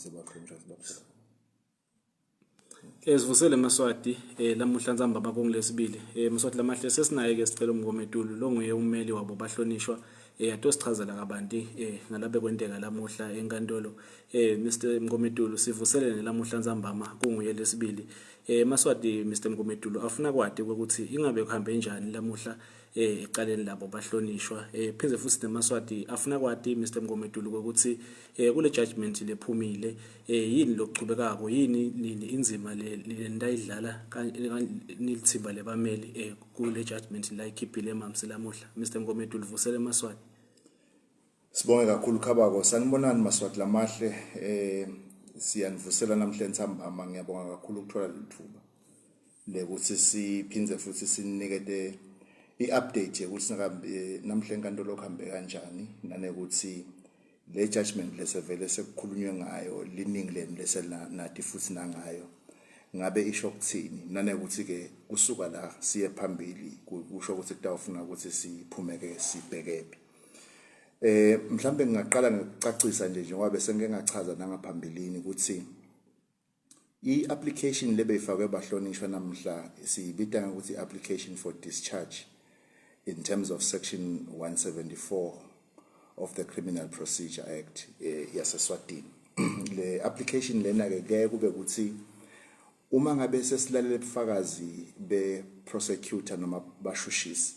ukuthi bakhonjazwe baphela. Sivusele Maswati lamuhla ntsambama kongilesibili Maswati lamahle sesinaye ke sicela umngometulu lo nguye ummeli wabo bahlonishwa atosichazela kabanti ngalabe kwenteka lamuhla enkantolo Mr Mngometulu sivusele lamuhla ntsambama kunguye lesibili Maswati Mr Mngometulu afuna kwadi ukuthi ingabe kuhambe njani lamuhla eqaleni labo bahlonishwa pheze futhi neMaswati afuna kwadi Mr Mngometulu ukuthi kule judgment lephumile yini lokuchubekako yini inzima le ndayidlala nilithimba lebameli kule judgment la ikhiphile emamsi lamuhla Mr Mngometulu vusele Maswati. Sibonge kakhulu Khabako sanibonani Maswati lamahle siyanivusela namhlanje ntsambama ngiyabonga kakhulu ukuthola lithuba lekuthi siphindze futhi sinikete i-update ukuthi namhlanje enkantolo kuhambe kanjani nanekuthi le judgment lesevele sekukhulunywe ngayo liningi leni lesenathi futhi nangayo ngabe isho ukuthini nanekuthi ke kusuka la siye phambili kusho ukuthi kutawufuna ukuthi siphumeke sibhekephi mhlambe ngingaqala ngikucacisa nje njengoba bese ngeke ngachaza nangaphambilini ukuthi i-application lebeyifakwe bahlonishwa namhla siyibita ukuthi application for discharge in terms of section 174 of the Criminal Procedure Act yaseSwatini le application lena ke kube ukuthi uma ngabe sesilalela ubufakazi be prosecutor noma bashushisi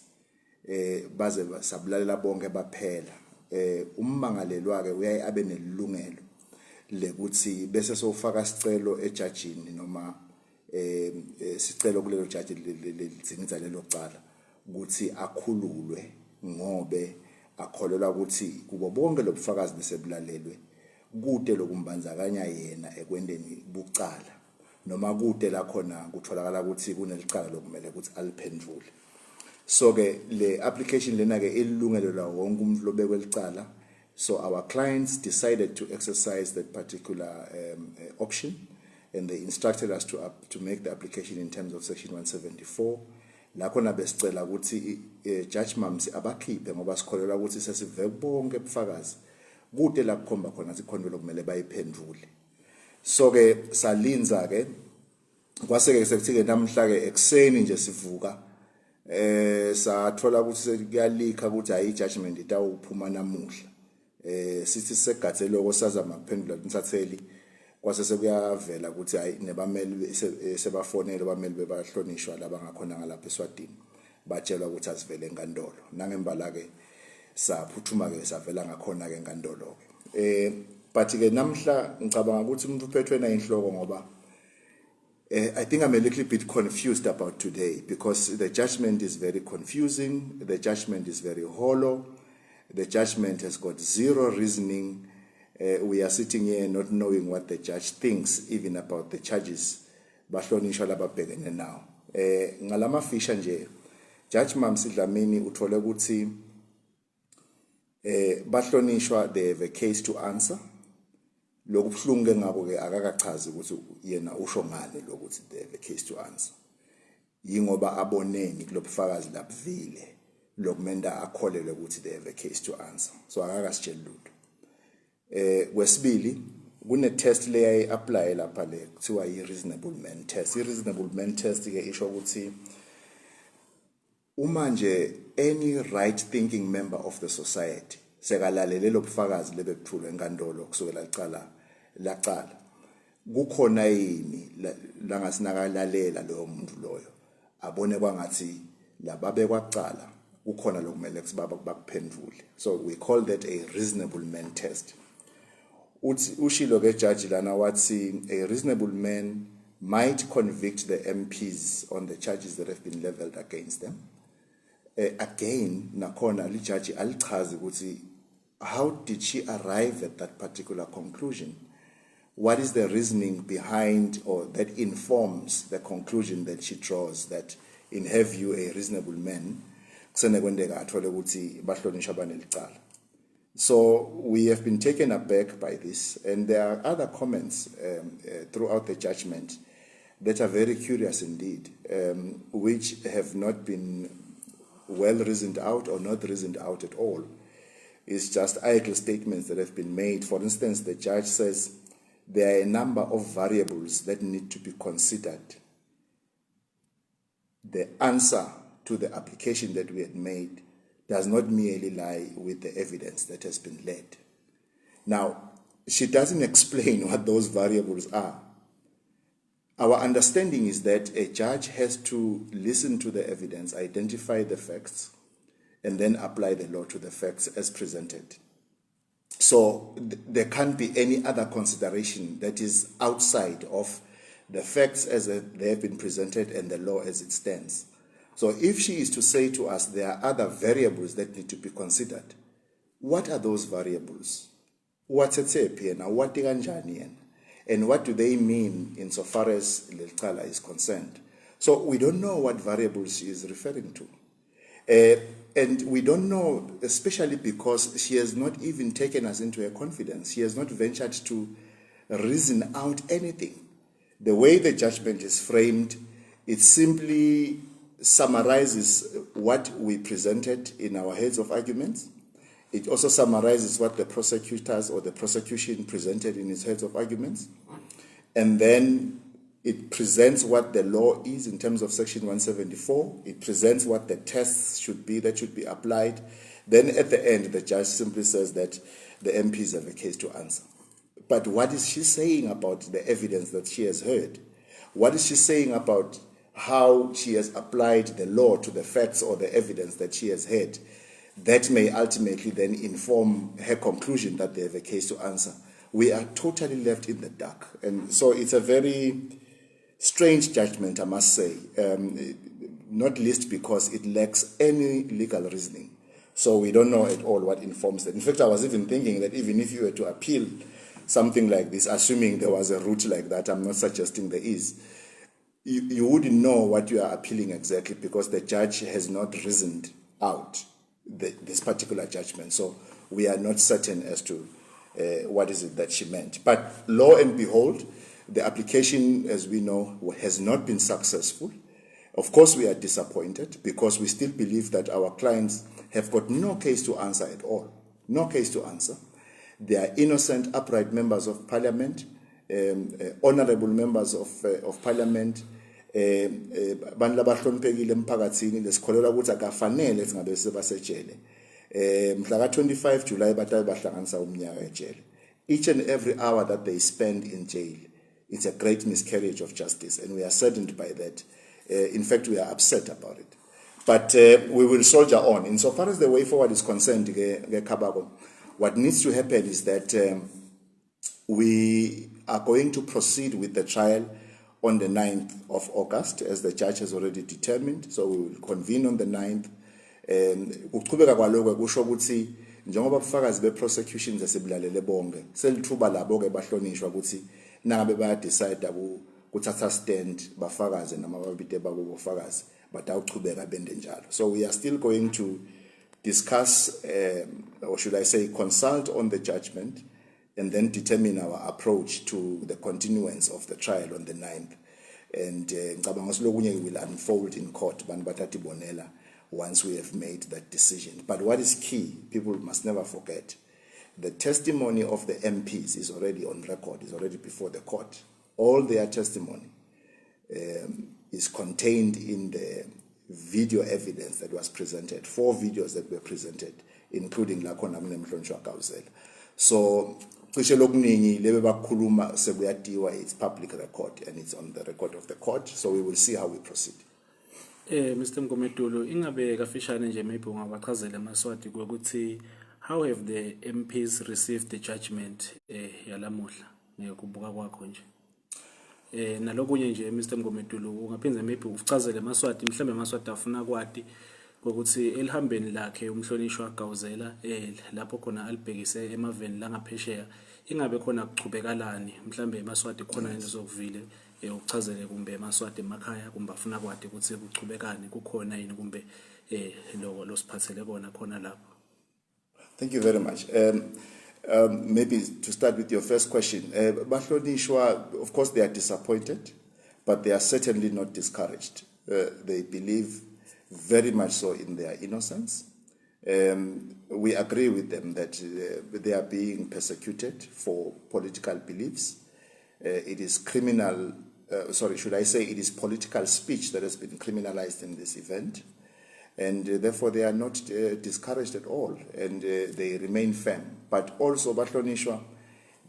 baze sabulalela bonke baphela ummangalelwa ke uyaye abe nelungelo lekuthi bese sofaka sicelo ejudgini noma sicelo kulelo judge lelidzinza lelo cala ukuthi akhululwe ngobe akholelwa ukuthi kubo bonke lobufakazi besebulalelwe kude lokumbanzakanya yena ekwendeni bucala noma kude la khona kutholakala ukuthi kunelicala lokumele ukuthi aliphendule. So ke le application lena ke ilungelo la wonke umuntu lobekwe licala. So our clients decided to exercise that particular option and they instructed us to make the application in terms of section 174 la khona besicela ukuthi judge mamsi abakhiphe ngoba sikholelwa ukuthi sesive bonke ubufakazi kude la kukhomba khona sikhondo lokumele bayiphendule. So ke salinza ke kwaseke sekuthike namhla ke ekseni nje sivuka sathola ukuthi kuyalika ukuthi hayi judgment itawuphuma namuhla sithi segathe lokho sazama kuphendula insatheli kwase sekuyavela ukuthi hayi nebameli sebafonela abameli bebahlonishwa labangakhona ngalapha eSwatini batshelwa ukuthi asivele enkantolo nangembala ke saphuthuma ke savela ngakhona ke enkantolo but ke namhla ngicabanga ukuthi umuntu uphethwe na inhloko ngoba I think I'm a little bit confused about today because the judgment is very confusing, the judgment is very hollow, the judgment has got zero reasoning. We are sitting here not knowing what the judge thinks even about the charges bahlonishwa lababhekene now. Ngalama fisha nje Judge Mamsi Dlamini uthole ukuthi bahlonishwa they have a case to answer. Lokubhlungu ngako ke akakachazi ukuthi yena usho ngani lokuthi they have a case to answer. Yingoba aboneni kulobufakazi labvile lokumenda akholelwe ukuthi they have a case to answer. So akakasitshela lutho. Kwesibili kune test leya apply lapha le kuthiwa i reasonable man test. I reasonable man test ke isho ukuthi uma nje any right thinking member of the society sekalalele lobufakazi lebekuthulwe enkantolo kusukela lacala kukhona yini la ngasinakalalela lo muntu loyo abone kwangathi lababe kwaqala kukhona lokumele kusibaba bakuphendule. So we call that a reasonable man test. Ushilo ke judge lana wathi a reasonable man might convict the MPs on the charges that have been leveled against them. Again nakhona li judge alichazi ukuthi how did she arrive at that particular conclusion? What is the reasoning behind or that informs the conclusion that she draws that in her view a reasonable man kusenekwendeka athole ukuthi bahlonishwa banelicala. So we have been taken aback by this, and there are other comments throughout the judgment that are very curious indeed, which have not been well reasoned out or not reasoned out at all. It's just idle statements that have been made. For instance, the judge says there are a number of variables that need to be considered. The answer to the application that we had made does not merely lie with the evidence that has been led. Now, she doesn't explain what those variables are. Our understanding is that a judge has to listen to the evidence, identify the facts, and then apply the law to the facts as presented. So there can't be any other consideration that is outside of the facts as they have been presented and the law as it stands. So if she is to say to us there are other variables that need to be considered, what are those variables? What's at stake here now? What and what do they mean insofar as Lilcala is concerned? So we don't know what variables she is referring to. And we don't know, especially because she has not even taken us into her confidence. She has not ventured to reason out anything. The way the judgment is framed, it simply summarizes what we presented in our heads of arguments. It also summarizes what the prosecutors or the prosecution presented in its heads of arguments. And then it presents what the law is in terms of Section 174. It presents what the tests should be that should be applied. Then at the end, the judge simply says that the MPs have a case to answer. But what is she saying about the evidence that she has heard? What is she saying about how she has applied the law to the facts or the evidence that she has heard? That may ultimately then inform her conclusion that they have a case to answer. We are totally left in the dark. And so it's a very strange judgment, I must say, not least because it lacks any legal reasoning. So we don't know at all what informs that. In fact, I was even thinking that even if you were to appeal something like this, assuming there was a route like that, I'm not suggesting there is, you wouldn't know what you are appealing exactly because the judge has not reasoned out this particular judgment. So we are not certain as to what is it that she meant. But lo and behold, the application, as we know, has not been successful. Of course, we are disappointed because we still believe that our clients have got no case to answer at all. No case to answer. They are innocent, upright members of parliament, honorable members of parliament, abantu labahloniphekile emphakathini lesikholela ukuthi akafanele singabe sebasejele. Mhla ka-25 July batabe bahlanganisa umnyaka ejele. Each and every hour that they spend in jail, it's a great miscarriage of justice, and we are saddened by that. In fact, we are upset about it. But we will soldier on. Insofar as the way forward is concerned, what needs to happen is that we are going to proceed with the trial on the 9th of August, as the judge has already determined. So we will convene on the 9th. Ukuqhubeka kwaloko kusho ukuthi njengoba ubufakazi be-prosecution zesibulalele bonke selithuba labo-ke bahlonishwa ukuthi nangabe bayadecide ukuthatha stand bafakaze noma babite babo bofakazi but awuqhubeka bende njalo. So we are still going to discuss, or should I say consult on the judgment and then determine our approach to the continuance of the trial on the 9th. And ngicabanga silokunye will unfold in court bantu bathatha ibonela once we have made that decision. But what is key, people must never forget, the testimony of the MPs is already on record, is already before the court. All their testimony is contained in the video evidence that was presented, 4 videos that were presented, including lakhona mnemhlonishwa Gauzela. So cishe lokuningi lebe bakhuluma sekuyatiwa, it's public record and it's on the record of the court. So we will see how we proceed. Mr. Mgomedulo, ingabe kafishane nje maybe ungabachazela amaswati ukuthi how have the MPs received the judgment yalamuhla ngekubuka kwakho nje? Nalokunye nje Mr. Mgomedulo ungaphinza maybe usichazele amaswati mhlambe amaswati afuna kwati ukuthi elihambeni lakhe umhlonishwa Gauzela lapho khona alibhekise emaveni langaphesheya ingabe khona kuchubekalani mhlambe emaswati khona into zokuvile ukuchazele kumbe emaswati emakhaya kumbe afuna kwati ukuthi kuchubekani kukhona yini kumbe lo siphathele kona khona lapho. Thank you very much. Maybe to start with your first question, bahlonishwa, of course they are disappointed, but they are certainly not discouraged. They believe very much so in their innocence. We agree with them that they are being persecuted for political beliefs. it is criminal, should I say it is political speech that has been criminalized in this event. And therefore they are not discouraged at all, and they remain firm. But also bahlonishwa,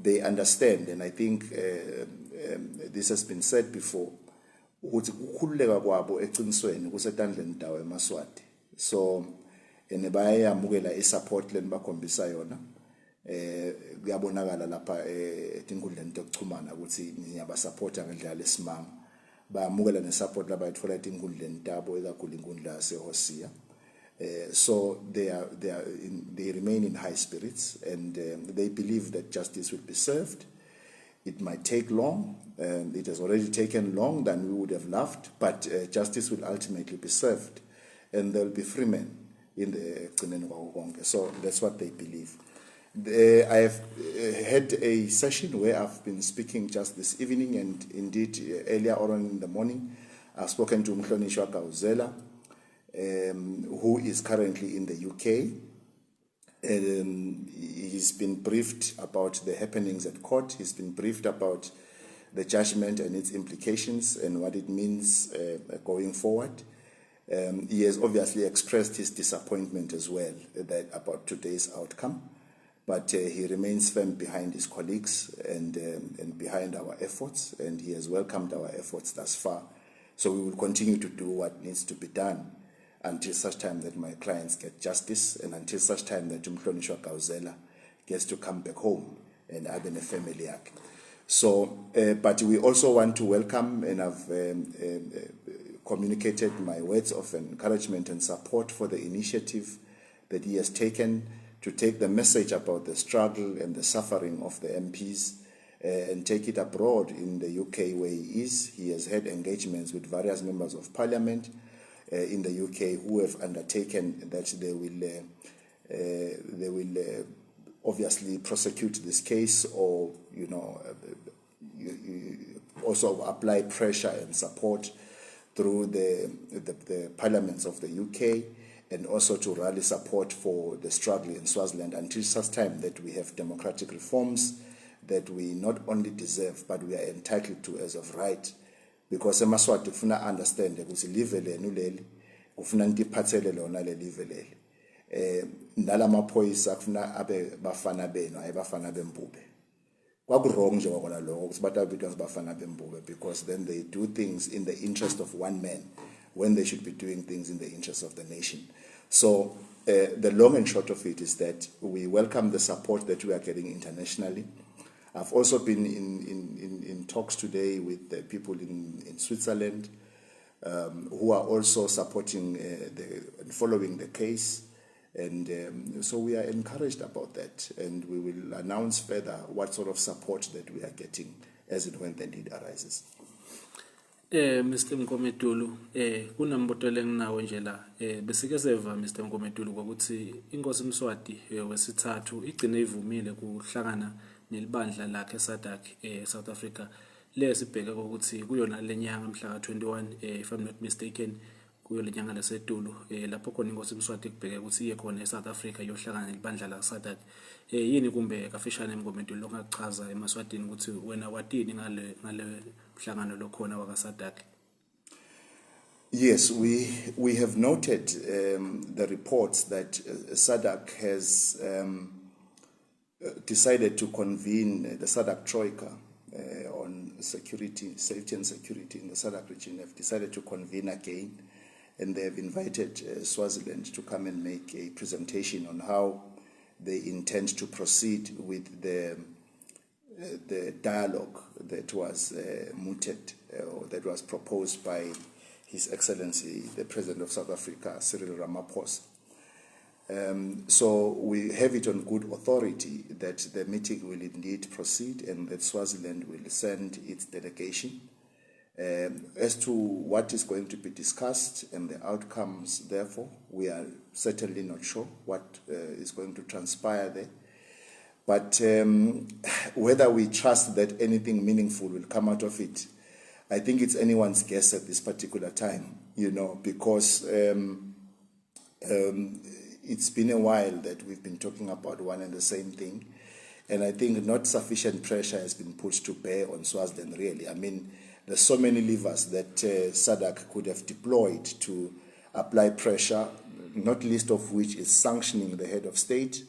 they understand, and I think this has been said before, ukuthi ukukhululeka kwabo eqinisweni kusetandleni dawo eMaswati. So bayayamukela isupport leni bakhombisa yona, kuyabonakala lapha etinkundleni zokuxhumana ukuthi niyabasupporta ngendlela lesimanga. Bayamukela nesupport labayithola etinkundleni tabo ekakhulu inkundla yaseHosiya. So they remain in high spirits, and they believe that justice will be served. It might take long, and it has already taken long than we would have loved, but justice will ultimately be served, and there will be free men in the Ekugcineni kwawo konke. So that's what they believe. I have had a session where I've been speaking just this evening, and indeed earlier on in the morning, I've spoken to Mhlonishwa Gauzela, who is currently in the UK. He's been briefed about the happenings at court. He's been briefed about the judgment and its implications and what it means going forward. He has obviously expressed his disappointment as well about today's outcome. But he remains firm behind his colleagues and behind our efforts, and he has welcomed our efforts thus far. So we will continue to do what needs to be done until such time that my clients get justice, and until such time that Mhlonishwa Gauzela gets to come back home and have a family yakhe. So, but we also want to welcome, and I've communicated my words of encouragement and support for the initiative that he has taken to take the message about the struggle and the suffering of the MPs and take it abroad in the UK where he is. He has had engagements with various members of parliament in the UK who have undertaken that they will obviously prosecute this case, or also apply pressure and support through the parliaments of the UK, and also to rally support for the struggle in Swaziland until such time that we have democratic reforms that we not only deserve but we are entitled to as of right. Because eMaswati kufuna understand ukuthi live lenu leli kufuna nitiphathele lona le live leli. Nalamaphoyisa kufuna abe bafana benu ayibafana bembube. Kwakurong nje kwakona lokho ukuthi batabitwa bafana bembube, because then they do things in the interest of one man when they should be doing things in the interest of the nation. So the long and short of it is that we welcome the support that we are getting internationally. I've also been in talks today with the people in Switzerland who are also supporting and following the case. And so we are encouraged about that, and we will announce further what sort of support that we are getting as and when the need arises. Mr. Mkometulu, kunemboto lenginawo nje la besike seva Mr. Mkometulu ukuthi inkosi Mswati wesithathu igcine ivumile kuhlangana nelibandla lakhe SADC South Africa lesibheke ukuthi kuyona lenyanga mhla ka21 if I'm not mistaken kuyo lenyanga lesetulu lapho khona inkosi Mswati kubheke ukuthi iye khona eSouth Africa yohlangana nelibandla la SADC. Yini kumbe kafishane Mkometulu longachaza eMaswatini ukuthi wena watini ngale mhlangano lokhona waka SADC? Yes, we have noted the reports that SADC has decided to convene the SADC Troika on security, safety and security in the SADC region. Have decided to convene again, and they have invited Swaziland to come and make a presentation on how they intend to proceed with the dialogue that was mooted or that was proposed by His Excellency, the President of South Africa, Cyril Ramaphosa. So we have it on good authority that the meeting will indeed proceed and that Swaziland will send its delegation. As to what is going to be discussed and the outcomes, therefore, we are certainly not sure what is going to transpire there. But whether we trust that anything meaningful will come out of it, I think it's anyone's guess at this particular time, because it's been a while that we've been talking about one and the same thing. And I think not sufficient pressure has been put to bear on Swaziland, really. I mean, there's so many levers that SADC could have deployed to apply pressure, not least of which is sanctioning the head of state,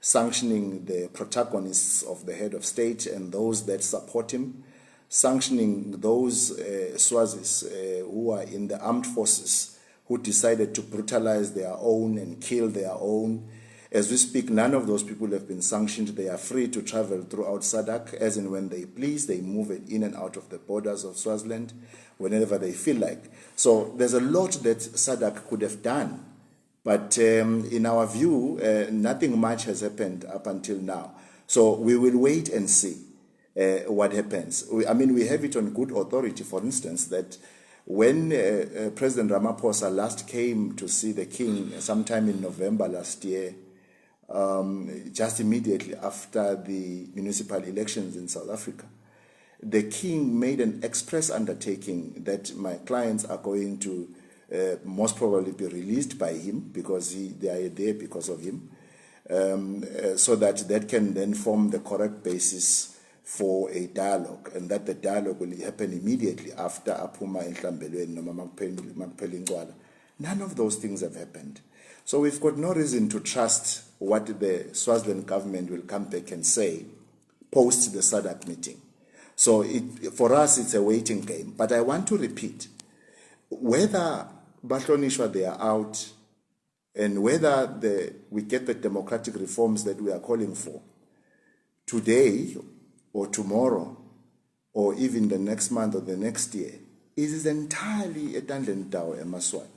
sanctioning the protagonists of the head of state and those that support him, sanctioning those Swazis who are in the armed forces who decided to brutalize their own and kill their own. As we speak, none of those people have been sanctioned. They are free to travel throughout SADC as and when they please. They move in and out of the borders of Swaziland whenever they feel like. So there's a lot that SADC could have done. But in our view, nothing much has happened up until now. So we will wait and see what happens. We have it on good authority, for instance, that when President Ramaphosa last came to see the king sometime in November last year, just immediately after the municipal elections in South Africa, the king made an express undertaking that my clients are going to most probably be released by him because they are there because of him, so that can then form the correct basis for a dialogue, and that the dialogue will happen immediately after Apuma Enhlambelweni noma makuphela incwala. None of those things have happened. So we've got no reason to trust what the Swaziland government will come back and say post the SADC meeting. So for us, it's a waiting game. But I want to repeat, whether Bahlonishwa they are out and whether we get the democratic reforms that we are calling for today or tomorrow or even the next month or the next year, it is entirely a Dandendao and Maswati.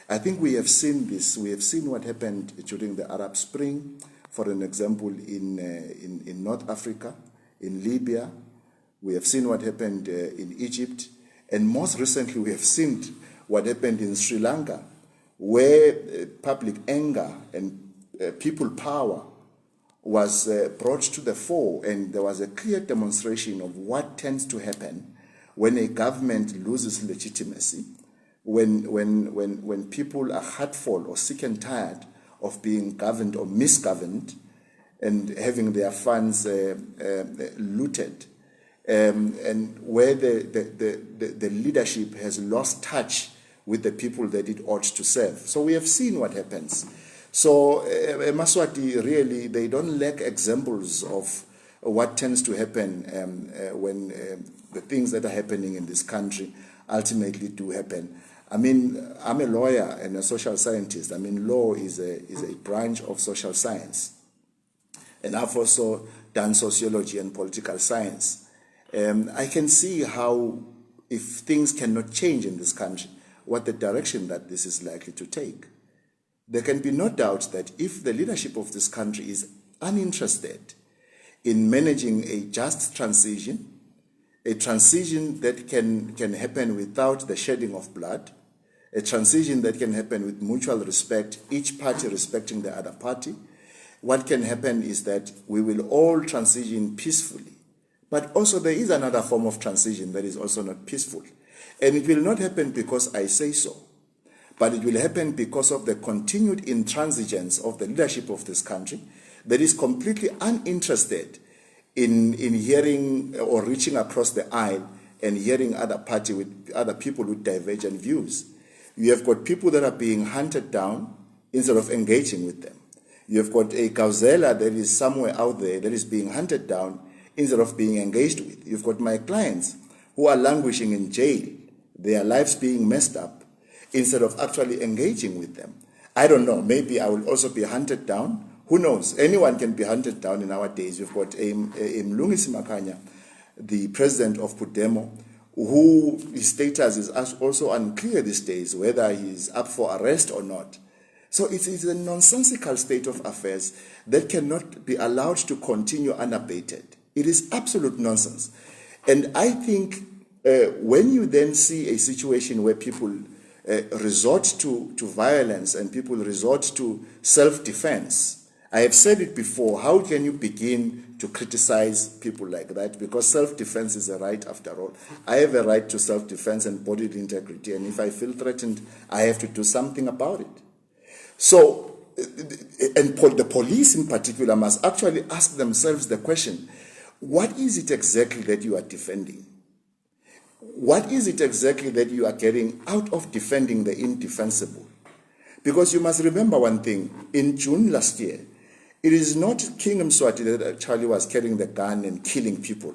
I think we have seen this. We have seen what happened during the Arab Spring, for an example, in North Africa, in Libya. We have seen what happened in Egypt. And most recently, we have seen what happened in Sri Lanka, where public anger and people power was brought to the fore. And there was a clear demonstration of what tends to happen when a government loses legitimacy, when people are hurtful or sick and tired of being governed or misgoverned and having their funds looted, and where the leadership has lost touch with the people that it ought to serve. So we have seen what happens. So Maswati, really, they don't lack examples of what tends to happen when the things that are happening in this country ultimately do happen. I mean, I'm a lawyer and a social scientist. I mean, law is a branch of social science. And I've also done sociology and political science. I can see how, if things cannot change in this country, what the direction that this is likely to take. There can be no doubt that if the leadership of this country is uninterested in managing a just transition, a transition that can happen without the shedding of blood, a transition that can happen with mutual respect, each party respecting the other party, what can happen is that we will all transition peacefully. But also there is another form of transition that is also not peaceful. And it will not happen because I say so, but it will happen because of the continued intransigence of the leadership of this country that is completely uninterested in hearing or reaching across the aisle and hearing other people with divergent views. You have got people that are being hunted down instead of engaging with them. You have got a Gauzela that is somewhere out there that is being hunted down instead of being engaged with. You've got my clients who are languishing in jail, their lives being messed up, instead of actually engaging with them. I don't know, maybe I will also be hunted down. Who knows? Anyone can be hunted down in our days. We've got Mlungisi Makanya, the president of Pudemo, who his status is also unclear these days, whether he's up for arrest or not. So it's a nonsensical state of affairs that cannot be allowed to continue unabated. It is absolute nonsense. And I think when you then see a situation where people resort to violence and people resort to self-defense, I have said it before, how can you begin to criticize people like that? Because self-defense is a right after all. I have a right to self-defense and bodily integrity, and if I feel threatened, I have to do something about it. So the police in particular must actually ask themselves the question, what is it exactly that you are defending? What is it exactly that you are getting out of defending the indefensible? Because you must remember one thing, in June last year, it is not King Mswati that actually was carrying the gun and killing people.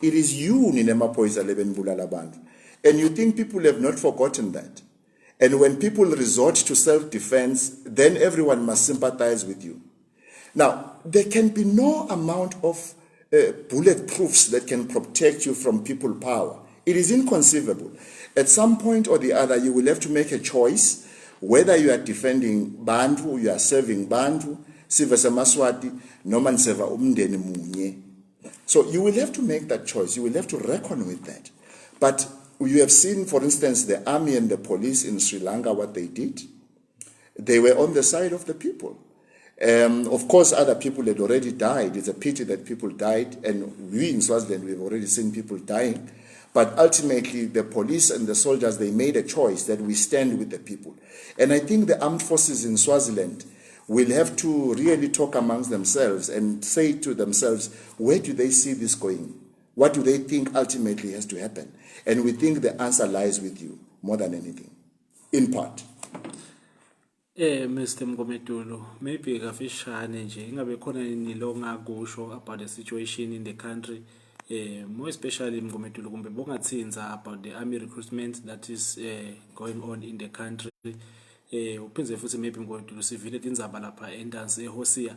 It is you, Ninema Poisa Leben Bulalabandu. And you think people have not forgotten that. And when people resort to self-defense, then everyone must sympathize with you. Now, there can be no amount of bulletproofs that can protect you from people power. It is inconceivable. At some point or the other, you will have to make a choice whether you are defending Bantu, you are serving Bantu, Siva Samaswati, Noman Seva Umdeni Munye. So you will have to make that choice. You will have to reckon with that. But you have seen, for instance, the army and the police in Sri Lanka, what they did. They were on the side of the people. Of course, other people had already died. It's a pity that people died. And we in Swaziland, we've already seen people dying. But ultimately, the police and the soldiers, they made a choice that we stand with the people. And I think the armed forces in Swaziland will have to really talk amongst themselves and say to themselves, where do they see this going? What do they think ultimately has to happen? And we think the answer lies with you more than anything, in part. Mr. Mgometulo, maybe kafishane nje ingabe khona nilonga kusho about the situation in the country, more especially Mgometulo kumbe bongathinza about the army recruitment that is going on in the country. Uphinze futhi maybe Mgometulo sivile tindzaba lapha endansi eHosia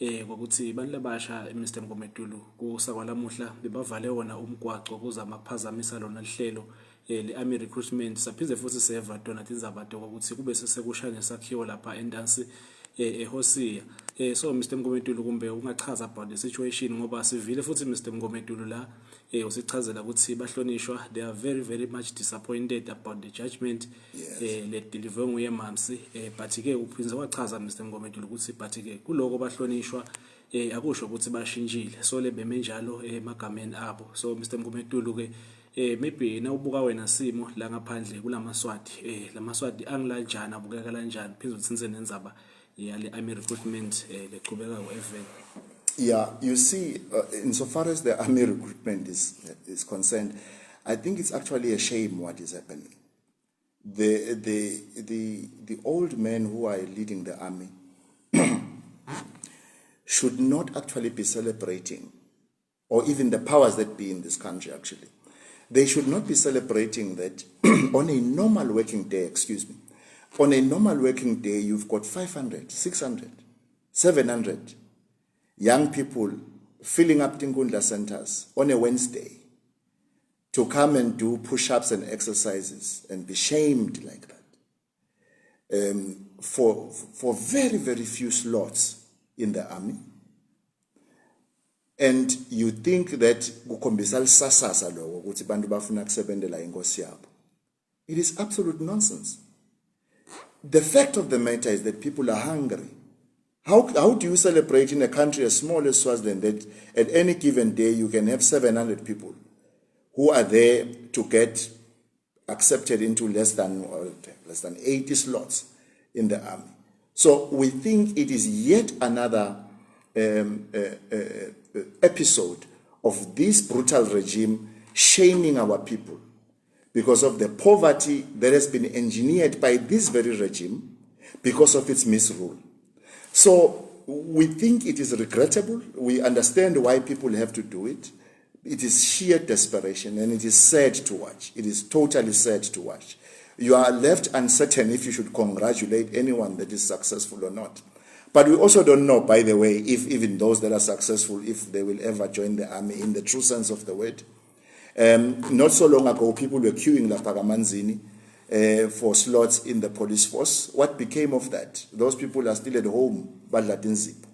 ngokuthi bantu labasha Mr. Mgometulo kusakwalamuhla bebavale wona umgwaqo kuzama ukuphazamisa lona lihlelo le-army recruitment. Saphinze futhi seva tona tindzaba ukuthi kube sesekusha nesakhiwo lapha endansi eHosia. So Mr. Mgometulo kumbe ungachaza about the situation ngoba sivile futhi Mr. Mgometulo la usichazela ukuthi bahlonishwa, they are very very much disappointed about the judgment let deliver nguye Mamsi, but ke uphinze wachaza Mr. Mgometulo ukuthi but ke kuloko bahlonishwa akusho ukuthi bashintshile, so lebeme njalo emagameni abo. So Mr. Mgometulo ke maybe na ubuka wena simo la ngaphandle kulamaswati lamaswati angilanjani abukeka kanjani phezulu tsinze nenzaba yale army recruitment leqhubeka ku-event. Yeah, you see, insofar as the army recruitment is concerned, I think it's actually a shame what is happening. The old men who are leading the army should not actually be celebrating, or even the powers that be in this country actually, they should not be celebrating that on a normal working day, on a normal working day, you've got 500, 600, 700 young people filling up Tingundla centers on a Wednesday to come and do push-ups and exercises and be shamed like that for very, very few slots in the army. And you think that it is absolute nonsense. The fact of the matter is that people are hungry. How do you celebrate in a country as small as Swaziland that at any given day you can have 700 people who are there to get accepted into less than 80 slots in the army? So we think it is yet another episode of this brutal regime shaming our people because of the poverty that has been engineered by this very regime because of its misrule. So we think it is regrettable. We understand why people have to do it. It is sheer desperation and it is sad to watch. It is totally sad to watch. You are left uncertain if you should congratulate anyone that is successful or not. But we also don't know, by the way, if even those that are successful, if they will ever join the army in the true sense of the word. Not so long ago, people were queuing La Pagamanzini for slots in the police force. What became of that? Those people are still at home, Badlatinzip.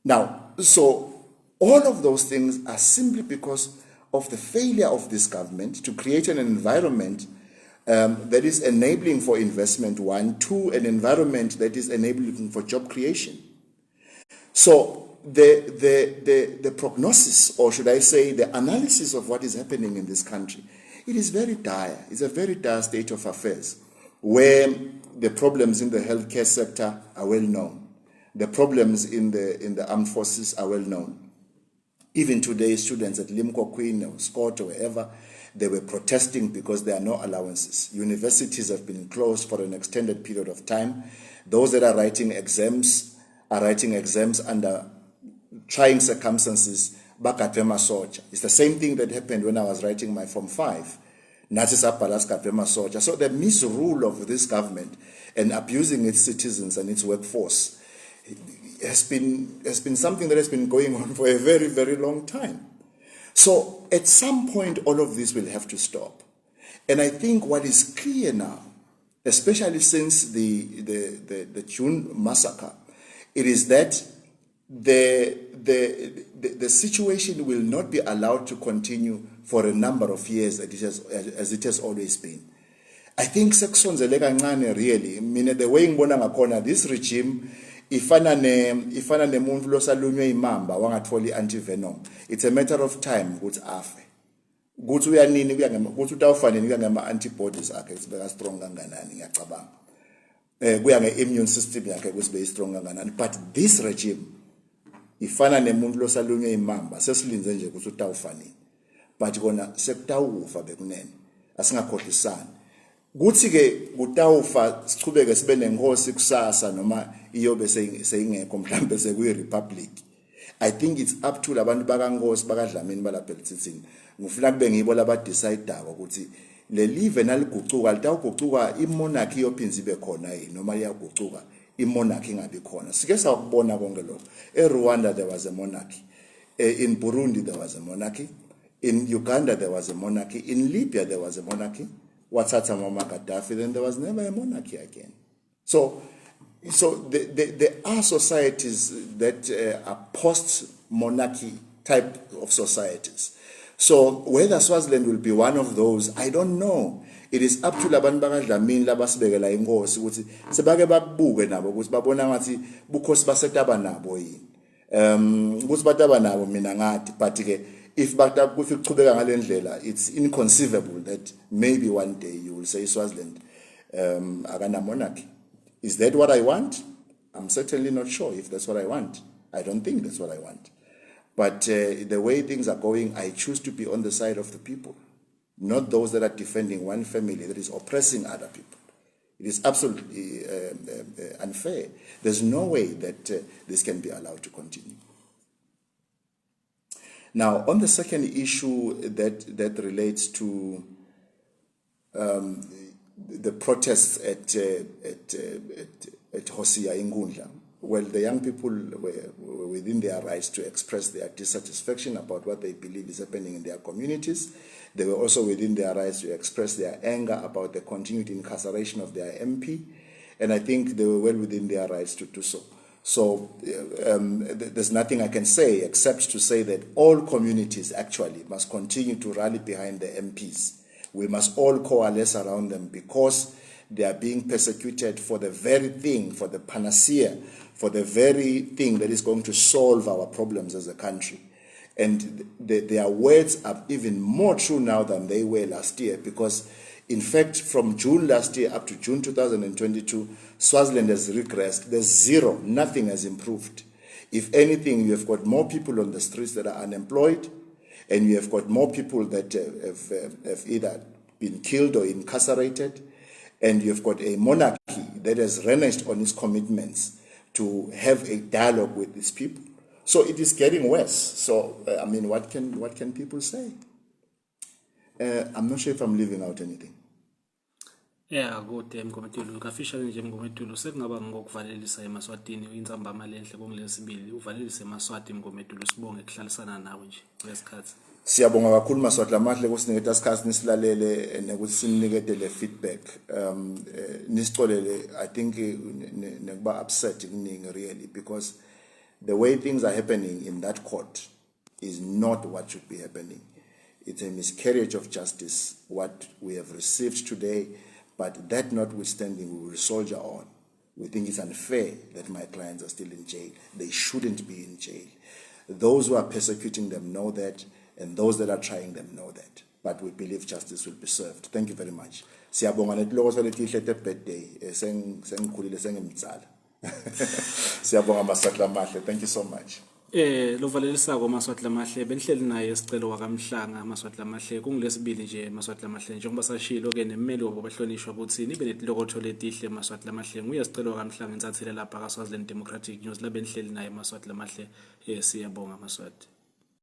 Now, so all of those things are simply because of the failure of this government to create an environment that is enabling for investment, one, two, an environment that is enabling for job creation. So the prognosis, or should I say the analysis of what is happening in this country, it is very dire. It's a very dire state of affairs. where the problems in the healthcare sector are well known. The problems in the armed forces are well known. Even today, students at Limco Queen or Scott or wherever, they were protesting because there are no allowances. Universities have been closed for an extended period of time. Those that are writing exams under trying circumstances. It's the same thing that happened when I was writing my Form 5. So the misrule of this government and abusing its citizens and its workforce has been something that has been going on for a very, very long time. So at some point, all of this will have to stop. And I think what is clear now, especially since the June massacre, it is that the situation will not be allowed to continue for a number of years as it has always been. I think sekusonzele kancane really. The way ngibona ngakhona, this regime ifana nemuntu losalunywe imamba wangatholi antivenom. It's a matter of time ukuthi afe. Ukuthi uyanini ukuthi utawufanele kuya ngama antibodies akhe sibeka strong kanganani ngiyacabanga. Kuya nge-immune system yakhe ukuthi strong kanganani. But this regime ifana nemuntu losalunywe imamba sesilinze nje ukuthi utawufanele. But kona sekutawufa bekunene. Asingakhohlisani. Kuthi ke kutawufa sichubeke sibe nenkosi kusasa noma iyobe seyingekho mhlambe sekuyi-republic. I think it's up to labantu bakankosi bakadlamini balapha elithithini. Ngifuna kube ngibo labadecidayo ukuthi le live naligucuka litawugucuka imonarchy yophinzi ibe khona noma liyagucuka imonarchy ingabi khona. Sike sakubona konke lokho. ERwanda there was a monarchy. In Burundi there was a monarchy. In Uganda there was a monarchy. In Libya there was a monarchy. Wathatha Muammar Gaddafi, then there was never a monarchy again. So there are societies that are post-monarchy type of societies. So whether Swaziland will be one of those, I don't know. It is up to labantu bakadlamini labasibekela inkosi ukuthi sebake bakubuke nabo ukuthi babona ngathi bukhosi basetaba nabo yini. Ukuthi bataba nabo mina ngathi, but ke if kuchubeka ngale ndlela, it's inconceivable that maybe one day you will say Swaziland akana monarchy. Is that what I want? I'm certainly not sure if that's what I want. I don't think that's what I want. But the way things are going, I choose to be on the side of the people, not those that are defending one family that is oppressing other people. It is absolutely unfair. There's no way that this can be allowed to continue. Now, on the second issue that relates to the protests at Hosea Ingundla, well, the young people were within their rights to express their dissatisfaction about what they believe is happening in their communities. They were also within their rights to express their anger about the continued incarceration of their MP, and I think they were well within their rights to do so. So there's nothing I can say except to say that all communities actually must continue to rally behind the MPs. We must all coalesce around them because they are being persecuted for the very thing, for the panacea, for the very thing that is going to solve our problems as a country. And their words are even more true now than they were last year because, in fact, from June last year up to June 2022, Swaziland has regressed. There's zero. Nothing has improved. If anything, you have got more people on the streets that are unemployed, and you have got more people that have either been killed or incarcerated, and you have got a monarchy that has reneged on its commitments to have a dialogue with these people. So it is getting worse. So, I mean, what can people say? I'm not sure if I'm leaving out anything. Yeah, good mgometulu kafisha nje mgometulu sekungaba ngokuvalelisa eMaswatini intsamba amalenhle konglesibili uvalelise eMaswati mgometulu sibonge kuhlalisana nawe nje kulesikhathi. Siyabonga kakhulu Maswati lamahle kusiniketa isikhathi nisilalele nokuthi sinikete le feedback. Nisicolele I think nekuba upset kuningi really because the way things are happening in that court is not what should be happening. It's a miscarriage of justice, what we have received today, but that notwithstanding, we will soldier on. We think it's unfair that my clients are still in jail. They shouldn't be in jail. Those who are persecuting them know that, and those that are trying them know that. but we believe justice will be served. Thank you very much. Siyabonga netiloko letihle birthday sengikhulile sengimdzala. Siyabonga Maswatla Mahle. Thank you so much. Lovalelisako Maswatla Mahle benihleli naye isicelo wakamhlanga Maswatla Mahle kungilesibili nje Maswatla Mahle njengoba sashilo ke nemmeli wabo bahlonishwa ukuthi nibe netilokotho letihle Maswatla Mahle nguye isicelo wakamhlanga insathile lapha kaSwaziland Democratic News la benihleli naye Maswatla Mahle siyabonga Maswati.